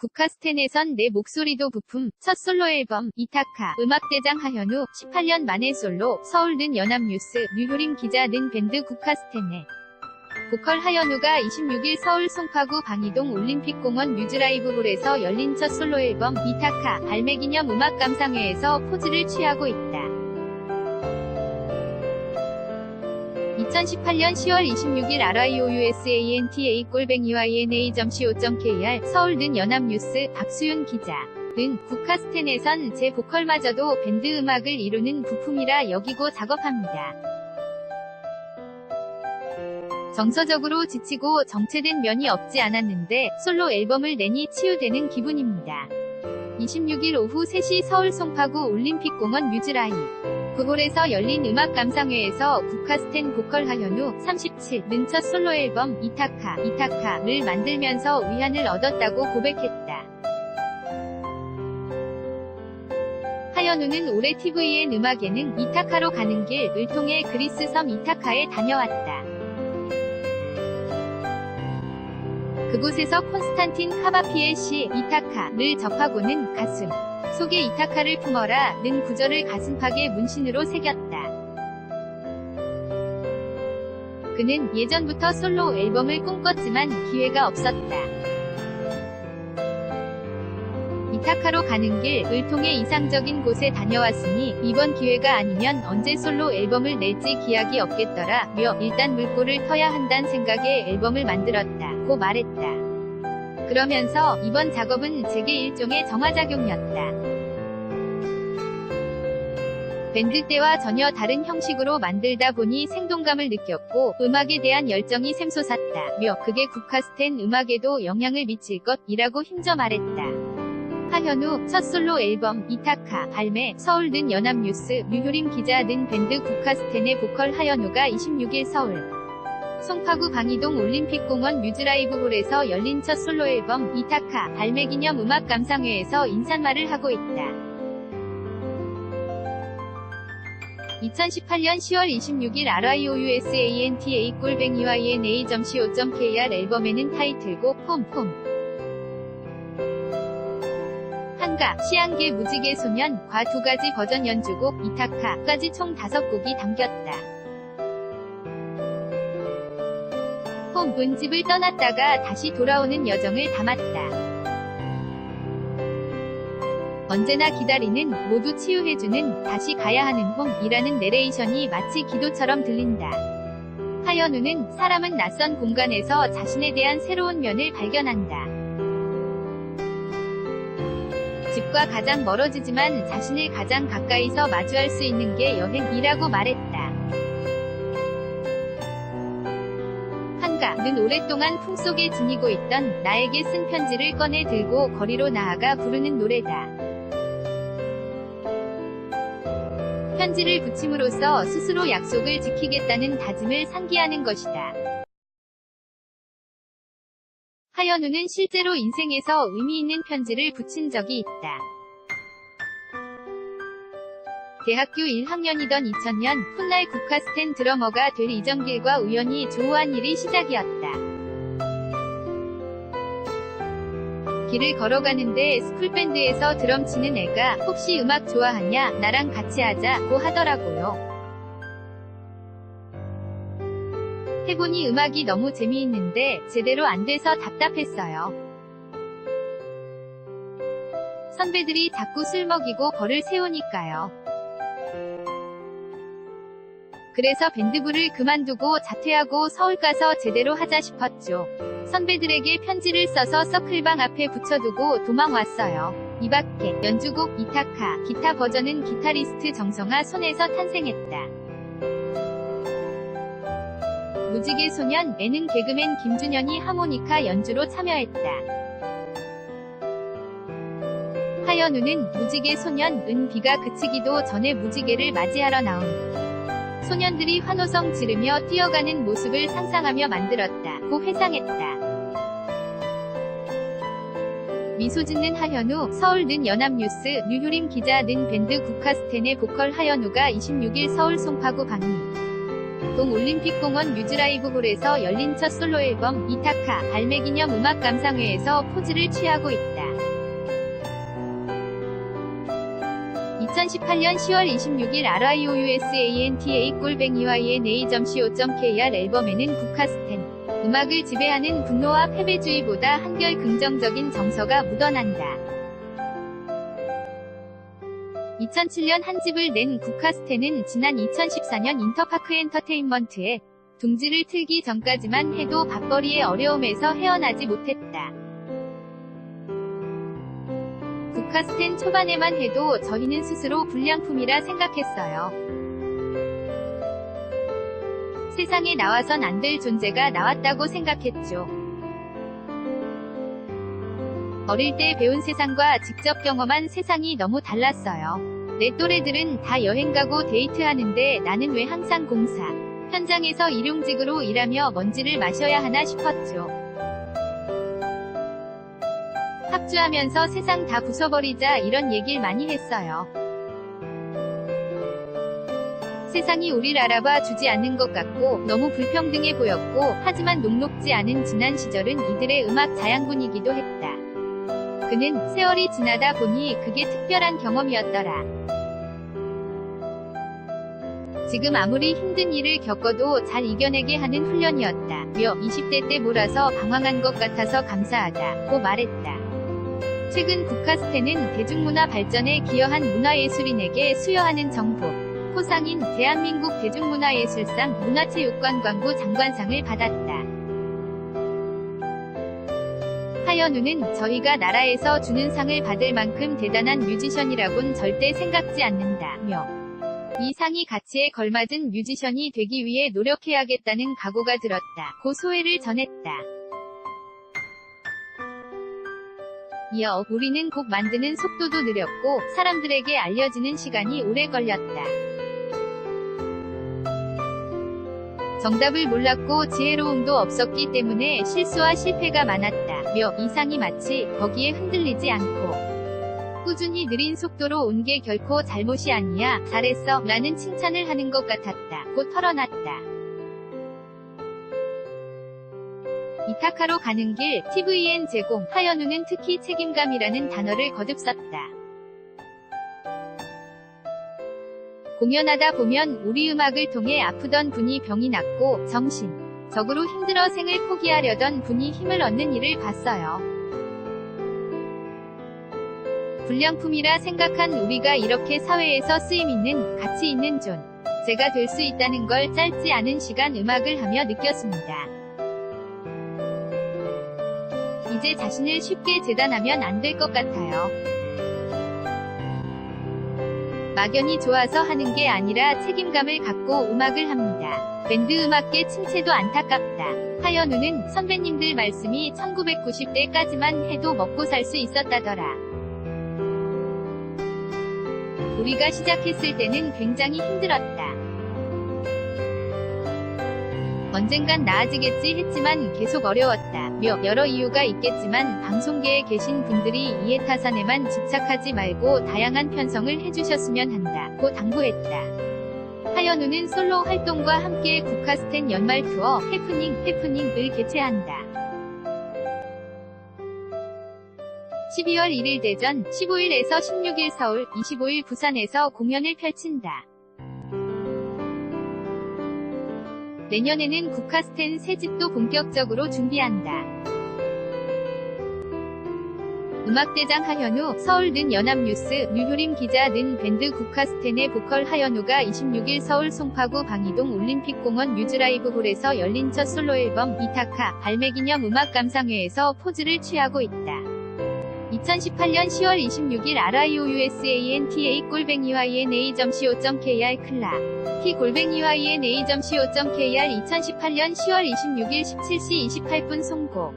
국카스텐에선 내 목소리도 부품, 첫 솔로 앨범, 이타카, 음악대장 하현우, 18년 만에 솔로, 서울는 연합뉴스, 류효림 기자 는 밴드 국카스텐에. 보컬 하현우가 26일 서울 송파구 방이동 올림픽공원 뮤즈라이브홀에서 열린 첫 솔로 앨범, 이타카, 발매 기념 음악 감상회에서 포즈를 취하고 있다. 2018년 10월 26일 RIOUSANTA_YNA.co.kr 서울는 연합뉴스 박수윤 기자. 는 국카스텐에선 제 보컬마저도 밴드 음악을 이루는 부품이라 여기고 작업합니다. 정서적으로 지치고 정체된 면이 없지 않았는데 솔로 앨범을 내니 치유되는 기분입니다. 26일 오후 3시 서울 송파구 올림픽공원 뮤즈라이브홀에서 열린 음악 감상회에서 국카스텐 보컬 하현우 37는 첫 솔로 앨범 이타카를 만들면서 위안을 얻었다고 고백했다. 하현우는 올해 TVN 음악 예능 이타카로 가는 길을 통해 그리스 섬 이타카에 다녀왔다. 그곳에서 콘스탄틴 카바피의 시 이타카를 접하고는 가슴 속에 이타카를 품어라 는 구절을 가슴팍에 문신으로 새겼다. 그는 예전부터 솔로 앨범을 꿈꿨지만 기회가 없었다. 이타카로 가는 길을 통해 이상적인 곳에 다녀왔으니 이번 기회가 아니면 언제 솔로 앨범을 낼지 기약이 없겠더라 며 일단 물꼬를 터야 한다는 생각에 앨범을 만들었다 고 말했다. 그러면서 이번 작업은 제게 일종의 정화작용이었다. 밴드 때와 전혀 다른 형식으로 만들다 보니 생동감을 느꼈고 음악에 대한 열정이 샘솟았다 며 그게 국카스텐 음악에도 영향을 미칠 것이라고 힘줘 말했다. 하현우 첫 솔로 앨범 이타카 발매 서울는 연합뉴스 류효림 기자 는 밴드 국카스텐의 보컬 하현우가 26일 서울 송파구 방이동 올림픽공원 뮤즈라이브홀에서 열린 첫 솔로 앨범 이타카 발매 기념 음악 감상회에서 인사말을 하고 있다. 2018년 10월 26일 RIOUSANTA_YNA.co.kr 앨범에는 타이틀곡 폼 한가, 시안개 무지개 소년과 2가지 버전 연주곡 이타카까지 총 5곡이 담겼다. 폼은 집을 떠났다가 다시 돌아오는 여정을 담았다. 언제나 기다리는, 모두 치유해주는, 다시 가야 하는 홈이라는 내레이션이 마치 기도처럼 들린다. 하현우는 사람은 낯선 공간에서 자신에 대한 새로운 면을 발견한다. 집과 가장 멀어지지만 자신을 가장 가까이서 마주할 수 있는 게 여행이라고 말했다. 한가는 오랫동안 품속에 지니고 있던 나에게 쓴 편지를 꺼내 들고 거리로 나아가 부르는 노래다. 편지를 붙임으로써 스스로 약속을 지키겠다는 다짐을 상기하는 것이다. 하현우는 실제로 인생에서 의미 있는 편지를 붙인 적이 있다. 대학교 1학년이던 2000년, 훗날 국카스텐 드러머가 될 이정길과 우연히 조우한 일이 시작이었다. 길을 걸어가는데 스쿨밴드에서 드럼 치는 애가 혹시 음악 좋아하냐? 나랑 같이 하자고 하더라고요. 해보니 음악이 너무 재미있는데 제대로 안 돼서 답답했어요. 선배들이 자꾸 술 먹이고 벌을 세우니까요. 그래서 밴드부를 그만두고 자퇴하고 서울 가서 제대로 하자 싶었죠. 선배들에게 편지를 써서 서클방 앞에 붙여두고 도망왔어요. 이밖에 연주곡 이타카 기타 버전은 기타리스트 정성아 손에서 탄생했다. 무지개 소년에는 개그맨 김준현이 하모니카 연주로 참여했다. 하현우는 무지개 소년은 비가 그치기도 전에 무지개를 맞이하러 나온 소년들이 환호성 지르며 뛰어가는 모습을 상상하며 만들었다고 회상했다. 미소 짓는 하현우, 서울는 연합뉴스 류효림 기자 는 밴드 국카스텐의 보컬 하현우가 26일 서울 송파구 방이동 올림픽공원 뮤즈라이브홀에서 열린 첫 솔로 앨범 이타카 발매 기념 음악 감상회에서 포즈를 취하고 있다. 2018년 10월 26일 RIOUSANTA@yna.co.kr 앨범에는 국카스텐 음악을 지배하는 분노와 패배주의보다 한결 긍정적인 정서가 묻어난다. 2007년 한 집을 낸 국카스텐은 지난 2014년 인터파크 엔터테인먼트에 둥지를 틀기 전까지만 해도 밥벌이의 어려움에서 헤어나지 못했다. 국카스텐 초반에만 해도 저희는 스스로 불량품이라 생각했어요. 세상에 나와선 안 될 존재가 나왔다고 생각했죠. 어릴 때 배운 세상과 직접 경험한 세상이 너무 달랐어요. 내 또래들은 다 여행 가고 데이트하는데 나는 왜 항상 공사 현장에서 일용직으로 일하며 먼지를 마셔야 하나 싶었죠. 합주하면서 세상 다 부숴버리자 이런 얘기를 많이 했어요. 세상이 우릴 알아봐 주지 않는 것 같고 너무 불평등해 보였고 하지만 녹록지 않은 지난 시절은 이들의 음악 자양분이기도 했다. 그는 세월이 지나다 보니 그게 특별한 경험이었더라. 지금 아무리 힘든 일을 겪어도 잘 이겨내게 하는 훈련이었다. 며 20대 때 몰아서 방황한 것 같아서 감사하다고 말했다. 최근 국카스텐은 대중문화 발전에 기여한 문화예술인에게 수여하는 정부 포상인 대한민국 대중문화예술상 문화체육관광부 장관상을 받았다. 하현우는 저희가 나라에서 주는 상을 받을 만큼 대단한 뮤지션이라곤 절대 생각지 않는다며 이 상이 가치에 걸맞은 뮤지션이 되기 위해 노력해야겠다는 각오가 들었다고 소회를 전했다. 이어 우리는 곡 만드는 속도도 느렸고 사람들에게 알려지는 시간이 오래 걸렸다. 정답을 몰랐고 지혜로움도 없었기 때문에 실수와 실패가 많았다. 며 이 상이 마치 거기에 흔들리지 않고 꾸준히 느린 속도로 온 게 결코 잘못이 아니야. 잘했어. 라는 칭찬을 하는 것 같았다. 고 털어놨다. 이타카로 가는 길, TVN 제공, 하현우는 특히 책임감이라는 단어를 거듭 썼다. 공연하다 보면 우리 음악을 통해 아프던 분이 병이 낫고 정신적으로 힘들어 생을 포기하려던 분이 힘을 얻는 일을 봤어요. 불량품이라 생각한 우리가 이렇게 사회에서 쓰임있는, 가치 있는 존재가 될 수 있다는 걸 짧지 않은 시간 음악을 하며 느꼈습니다. 이제 자신을 쉽게 재단하면 안 될 것 같아요. 막연히 좋아서 하는 게 아니라 책임감을 갖고 음악을 합니다. 밴드 음악계 침체도 안타깝다. 하현우는 선배님들 말씀이 1990대까지만 해도 먹고 살 수 있었다더라. 우리가 시작했을 때는 굉장히 힘들었다. 언젠간 나아지겠지 했지만 계속 어려웠다. 며 여러 이유가 있겠지만 방송계에 계신 분들이 이해타산에만 집착하지 말고 다양한 편성을 해주셨으면 한다고 당부했다. 하현우는 솔로 활동과 함께 국카스텐 연말 투어 해프닝을 개최한다. 12월 1일 대전, 15일에서 16일 서울, 25일 부산에서 공연을 펼친다. 내년에는 국카스텐 새집도 본격적으로 준비한다. 음악대장 하현우, 서울 는 연합뉴스, 류효림 기자 는 밴드 국카스텐의 보컬 하현우가 26일 서울 송파구 방이동 올림픽공원 뮤즈라이브홀에서 열린 첫 솔로 앨범 이타카 발매 기념 음악 감상회에서 포즈를 취하고 있다. 2018년 10월 26일 RIOUSANTA@yna.co.kr 클라 T@yna.co.kr 2018년 10월 26일 17시 28분 송고